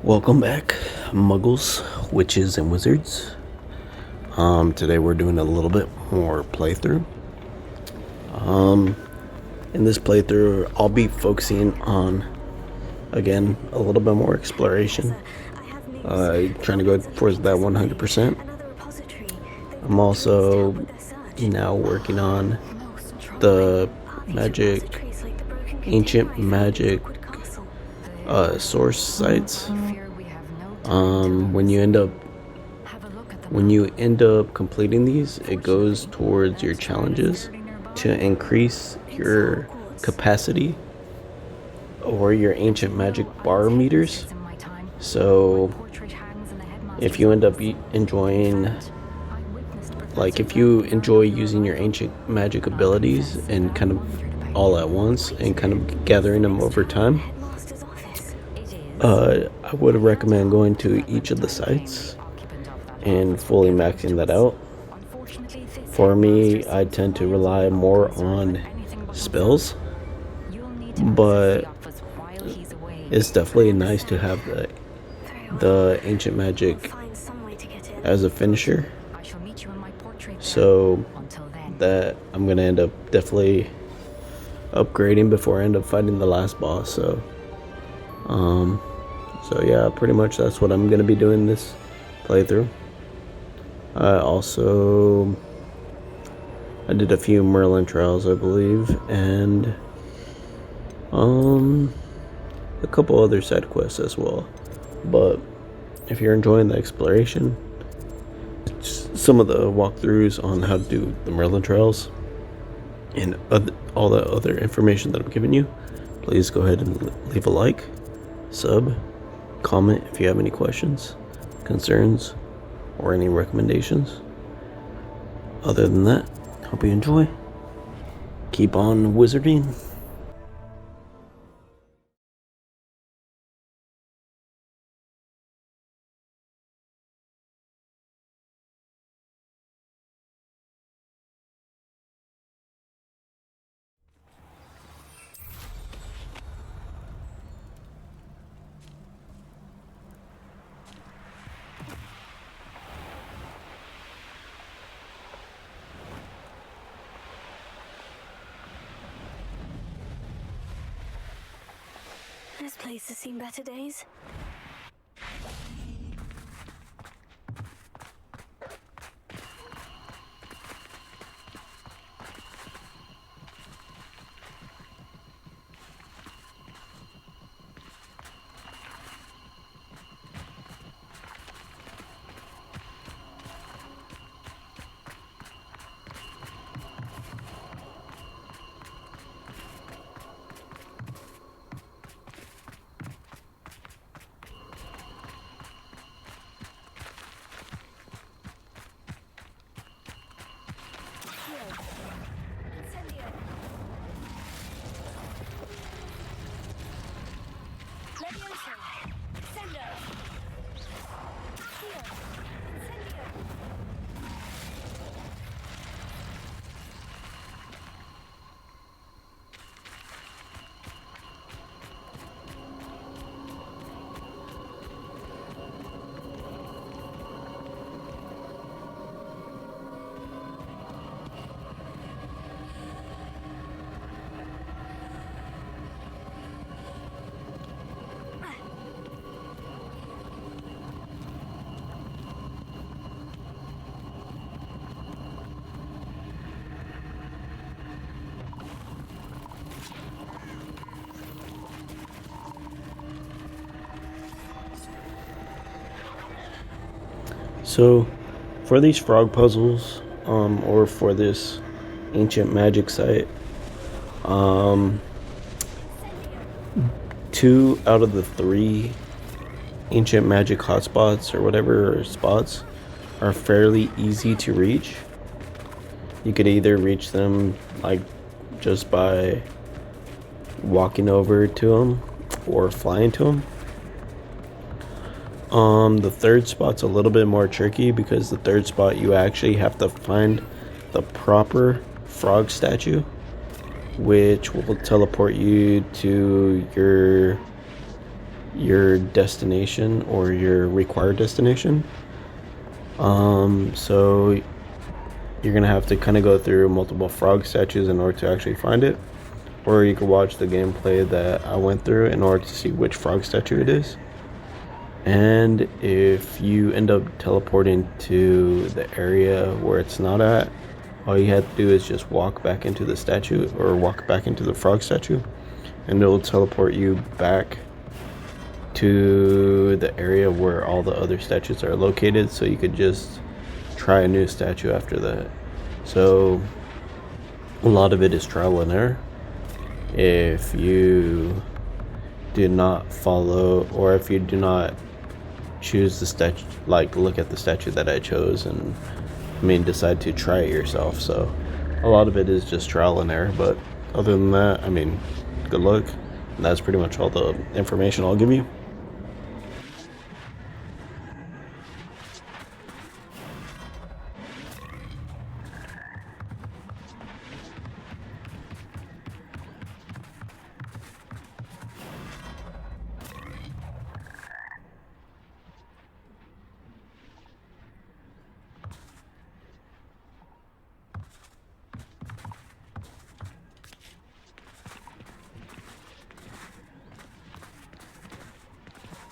Welcome back, Muggles, Witches, and Wizards. Today we're doing a little bit more playthrough. In this playthrough, I'll be focusing on, again, a little bit more exploration. Trying to go towards that 100%. I'm also now working on the ancient magic source sites. When you end up completing these, it goes towards your challenges to increase your capacity or your ancient magic bar meters. So if you end up enjoying, if you enjoy using your ancient magic abilities and kind of all at once and kind of gathering them over time, I would recommend going to each of the sites and fully maxing that out. For me, I tend to rely more on spells, but it's definitely nice to have the ancient magic as a finisher. So that I'm going to end up definitely upgrading before I end up fighting the last boss. So yeah, pretty much that's what I'm going to be doing this playthrough. I did a few Merlin trials, I believe, and a couple other side quests as well. But if you're enjoying the exploration, some of the walkthroughs on how to do the Merlin trials and all the other information that I'm giving you, please go ahead and leave a like, sub, comment if you have any questions, concerns, or any recommendations. Other than that, hope you enjoy. Keep on wizarding. This place has seen better days. So, for these frog puzzles, or for this ancient magic site, 2 out of the 3 ancient magic hotspots or whatever spots are fairly easy to reach. You could either reach them just by walking over to them or flying to them. The third spot's a little bit more tricky because the third spot you actually have to find the proper frog statue, which will teleport you to your destination or your required destination. So you're gonna have to kind of go through multiple frog statues in order to actually find it, or you can watch the gameplay that I went through in order to see which frog statue it is. And if you end up teleporting to the area where it's not at, all you have to do is just walk back into the statue or walk back into the frog statue, and it'll teleport you back to the area where all the other statues are located, so you could just try a new statue after that. So a lot of it is trial and error. If you do not follow, or if you do not choose the statue, like look at the statue that I chose and decide to try it yourself. So a lot of it is just trial and error, but other than that, good luck. And that's pretty much all the information I'll give you.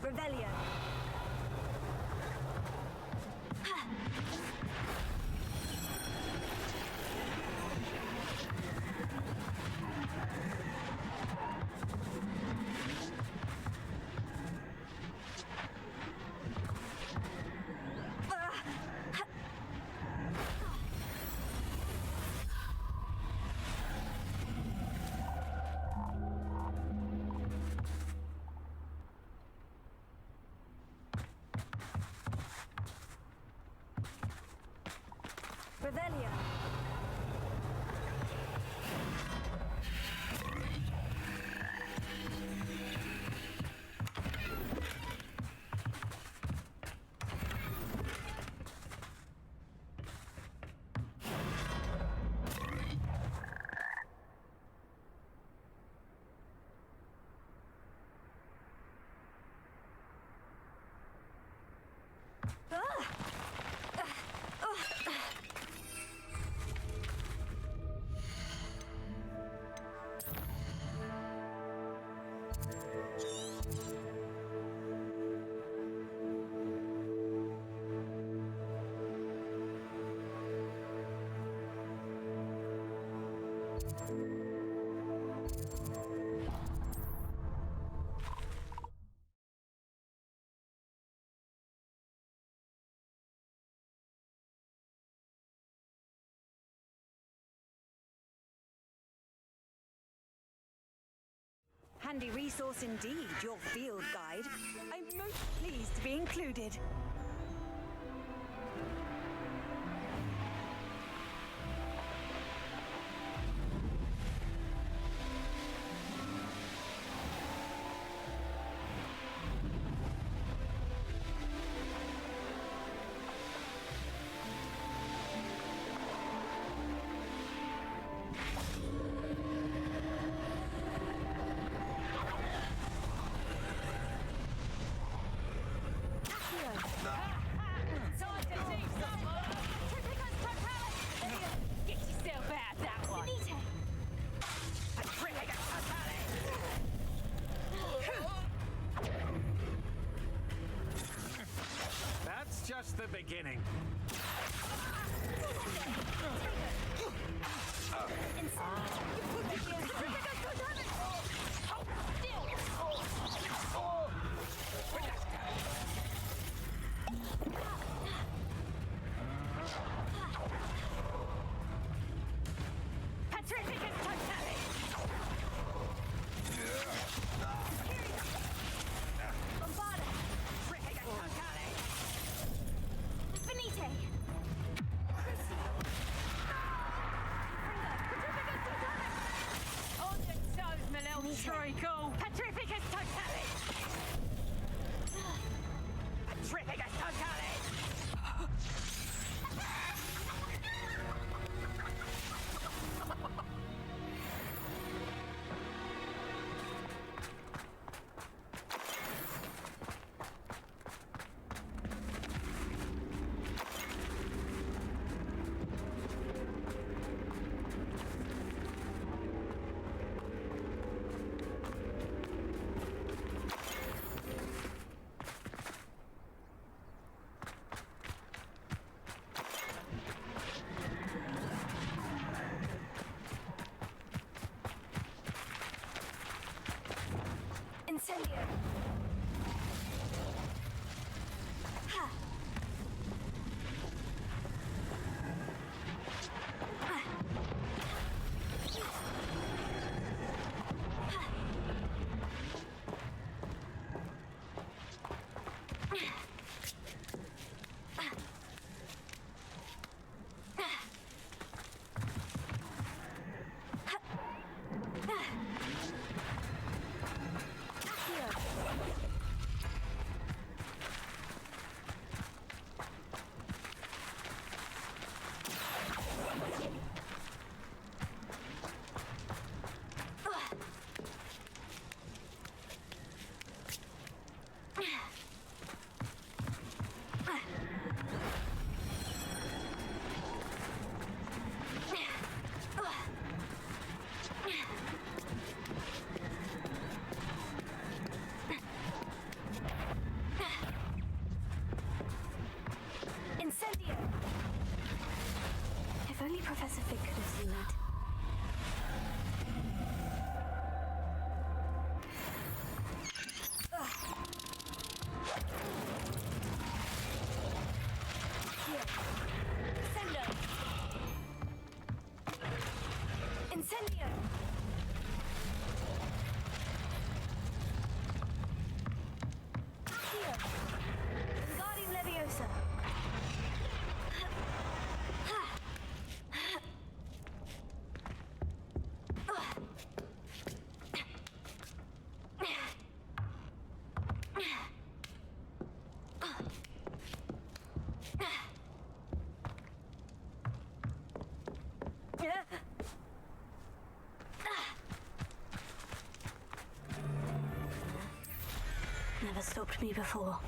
Revelio. Revelio. Handy resource indeed, your field guide. I'm most pleased to be included. Just the beginning. Incendio! If only Professor Fig could have seen that. Here. Sendo! Incendio! Here. Guardian Leviosa! Never stopped me before.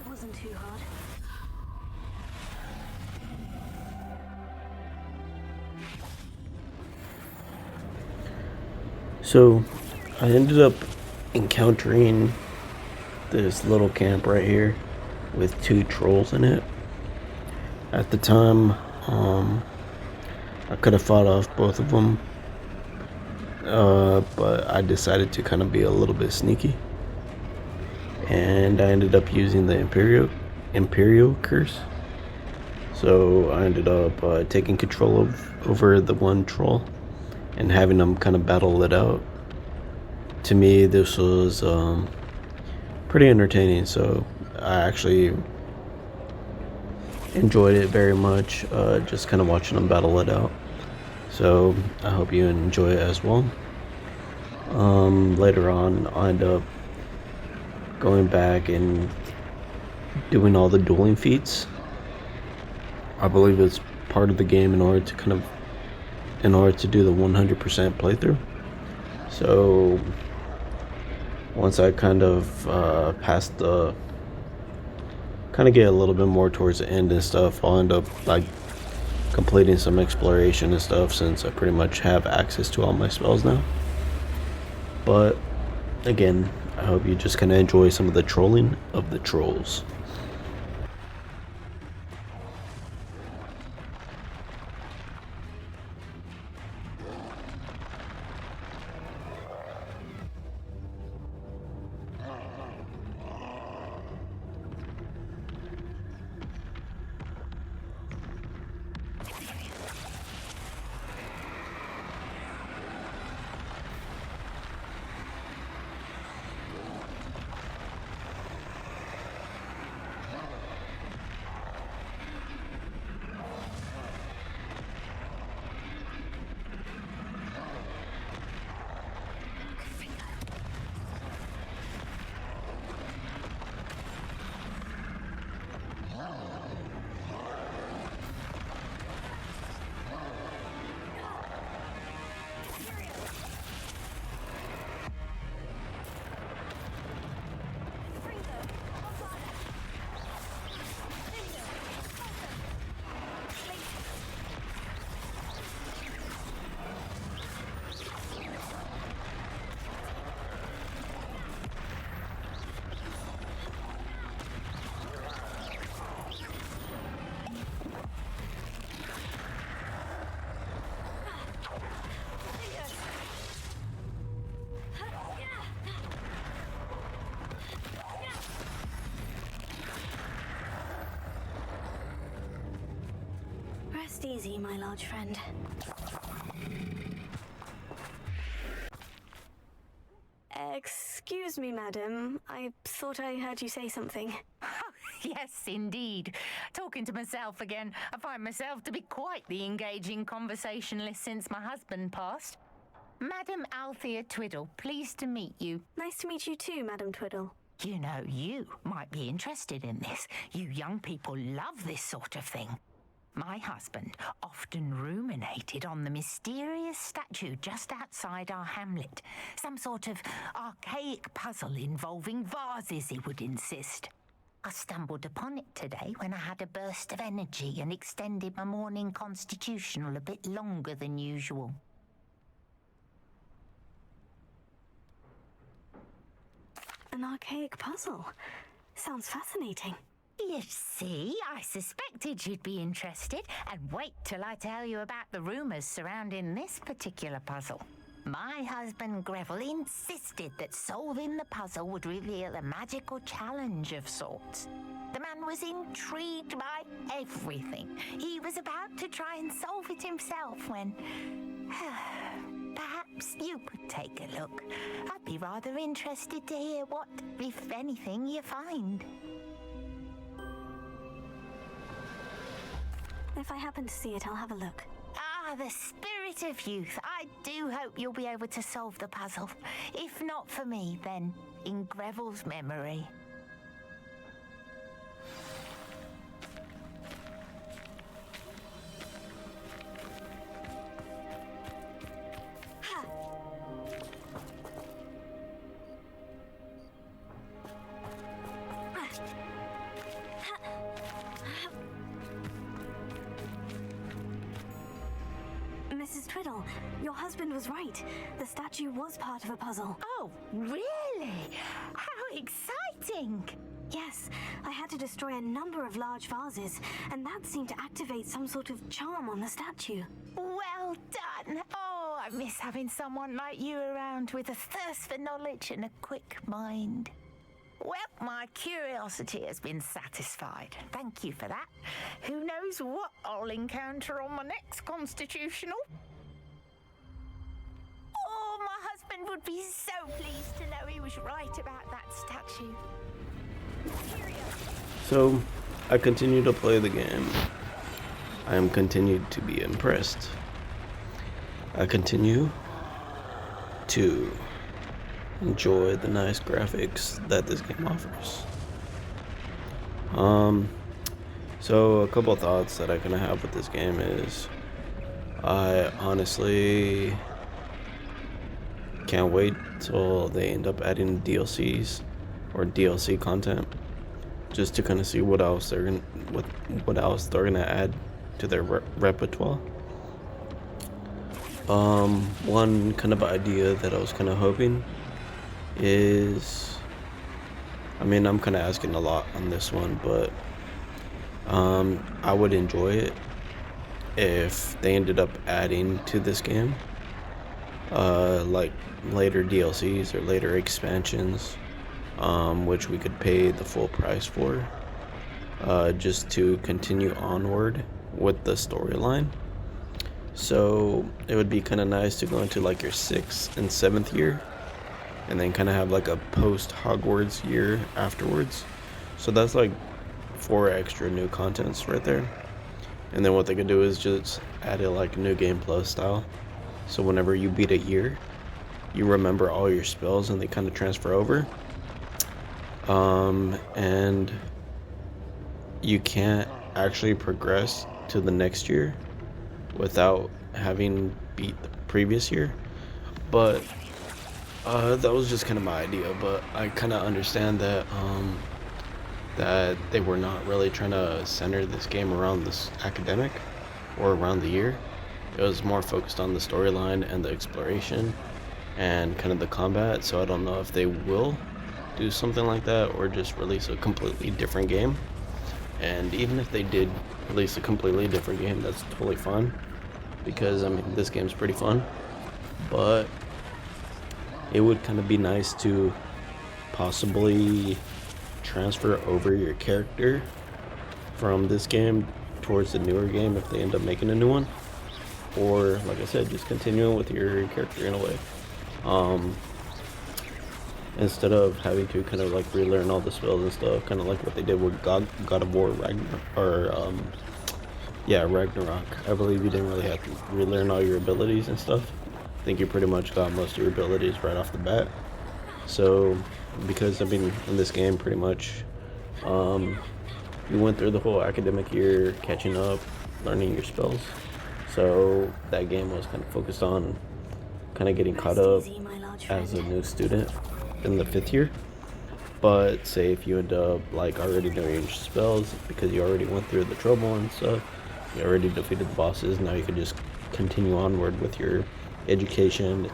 Wasn't too hard. So, I ended up encountering this little camp right here with 2 trolls in it. At the time, I could have fought off both of them, but I decided to kind of be a little bit sneaky. And I ended up using the Imperial Curse. So I ended up taking control over the one troll and having them kind of battle it out. To me, this was pretty entertaining, so I actually enjoyed it very much, just kind of watching them battle it out. So I hope you enjoy it as well. Later on, I'll end up going back and doing all the dueling feats. I believe it's part of the game in order to do the 100% playthrough. So once I kind of get a little bit more towards the end and stuff, I'll end up like completing some exploration and stuff, since I pretty much have access to all my spells now. But again, I hope you just kind of enjoy some of the trolling of the trolls. Rest easy, my large friend. Excuse me, madam. I thought I heard you say something. Yes, indeed. Talking to myself again. I find myself to be quite the engaging conversationalist since my husband passed. Madam Althea Twiddle, pleased to meet you. Nice to meet you too, Madam Twiddle. You know, you might be interested in this. You young people love this sort of thing. My husband often ruminated on the mysterious statue just outside our hamlet. Some sort of archaic puzzle involving vases, he would insist. I stumbled upon it today when I had a burst of energy and extended my morning constitutional a bit longer than usual. An archaic puzzle. Sounds fascinating. You see, I suspected you'd be interested, and wait till I tell you about the rumours surrounding this particular puzzle. My husband Greville insisted that solving the puzzle would reveal a magical challenge of sorts. The man was intrigued by everything. He was about to try and solve it himself when... Perhaps you could take a look. I'd be rather interested to hear what, if anything, you find. If I happen to see it, I'll have a look. Ah, the spirit of youth. I do hope you'll be able to solve the puzzle. If not for me, then in Greville's memory. Mrs. Twiddle, your husband was right. The statue was part of a puzzle. Oh, really? How exciting! Yes, I had to destroy a number of large vases, and that seemed to activate some sort of charm on the statue. Well done! Oh, I miss having someone like you around with a thirst for knowledge and a quick mind. Well, my curiosity has been satisfied. Thank you for that. Who knows what I'll encounter on my next constitutional? Oh, my husband would be so pleased to know he was right about that statue. So, I continue to play the game. I am continued to be impressed. I continue to enjoy the nice graphics that this game offers. So a couple of thoughts that I kind of have with this game is I honestly can't wait till they end up adding DLCs or DLC content, just to kind of see what else they're gonna add to their repertoire. One kind of idea that I was kind of hoping is, I mean, I'm kind of asking a lot on this one, but I would enjoy it if they ended up adding to this game like later DLCs or later expansions, which we could pay the full price for, just to continue onward with the storyline. So it would be kind of nice to go into like your 6th and 7th year, and then kind of have like a post Hogwarts year afterwards. So that's like 4 extra new contents right there. And then what they could do is just add it like New Game Plus style. So whenever you beat a year, you remember all your spells and they kind of transfer over. And you can't actually progress to the next year without having beat the previous year. But that was just kind of my idea, but I kind of understand that that they were not really trying to center this game around this academic or around the year. It was more focused on the storyline and the exploration and kind of the combat, so I don't know if they will do something like that or just release a completely different game. And even if they did release a completely different game, that's totally fine, because I mean, this game's pretty fun. But it would kind of be nice to possibly transfer over your character from this game towards the newer game if they end up making a new one, or like I said, just continuing with your character in a way. Instead of having to kind of like relearn all the spells and stuff, kind of like what they did with God of War Ragnarok, or Ragnarok. I believe you didn't really have to relearn all your abilities and stuff. I think you pretty much got most of your abilities right off the bat. So, because I've been in this game pretty much, you went through the whole academic year catching up, learning your spells. So that game was kind of focused on kind of getting caught up as a new student in the 5th year. But say if you end up like already knowing your spells because you already went through the trouble and stuff, you already defeated the bosses, now you can just continue onward with your education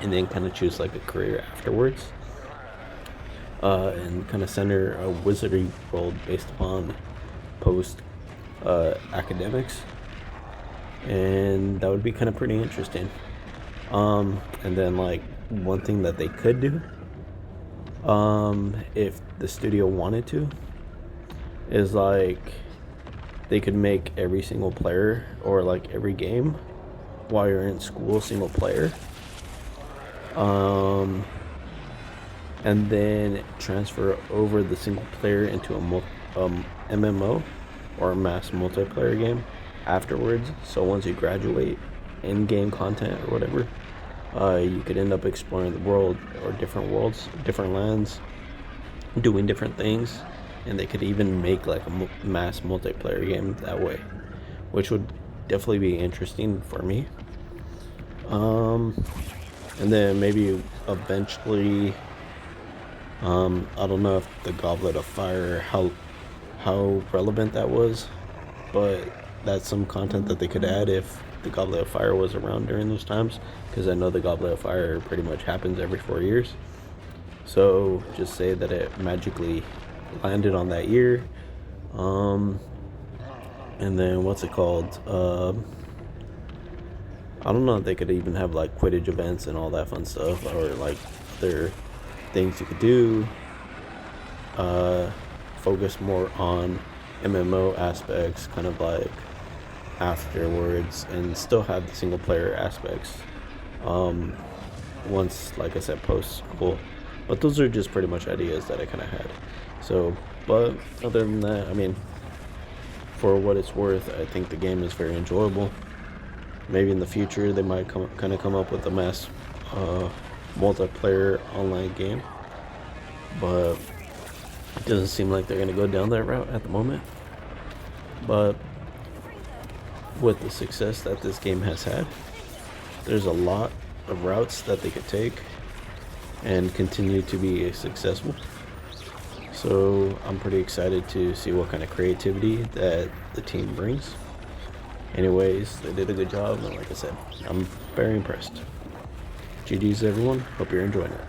and then kind of choose like a career afterwards, and kind of center a wizardry world based upon post academics, and that would be kind of pretty interesting. And then like one thing that they could do, if the studio wanted to, is like they could make every single player or like every game while you're in school single player, and then transfer over the single player into a MMO or a mass multiplayer game afterwards. So once you graduate, in-game content or whatever, you could end up exploring the world or different worlds, different lands, doing different things, and they could even make like a mass multiplayer game that way, which would definitely be interesting for me. And then maybe eventually, I don't know if the Goblet of Fire, how relevant that was, but that's some content that they could add if the Goblet of Fire was around during those times, because I know the Goblet of Fire pretty much happens every 4 years. So just say that it magically landed on that year, and then what's it called? I don't know if they could even have like Quidditch events and all that fun stuff, or like other things you could do. Focus more on MMO aspects, kind of like afterwards, and still have the single player aspects once, like I said, post school. But those are just pretty much ideas that I kind of had. So, but other than that, I mean, for what it's worth, I think the game is very enjoyable. Maybe in the future they might come up with a mass multiplayer online game, but it doesn't seem like they're going to go down that route at the moment. But with the success that this game has had, there's a lot of routes that they could take and continue to be successful. So I'm pretty excited to see what kind of creativity that the team brings. Anyways, they did a good job, and like I said, I'm very impressed. GG's everyone, hope you're enjoying it.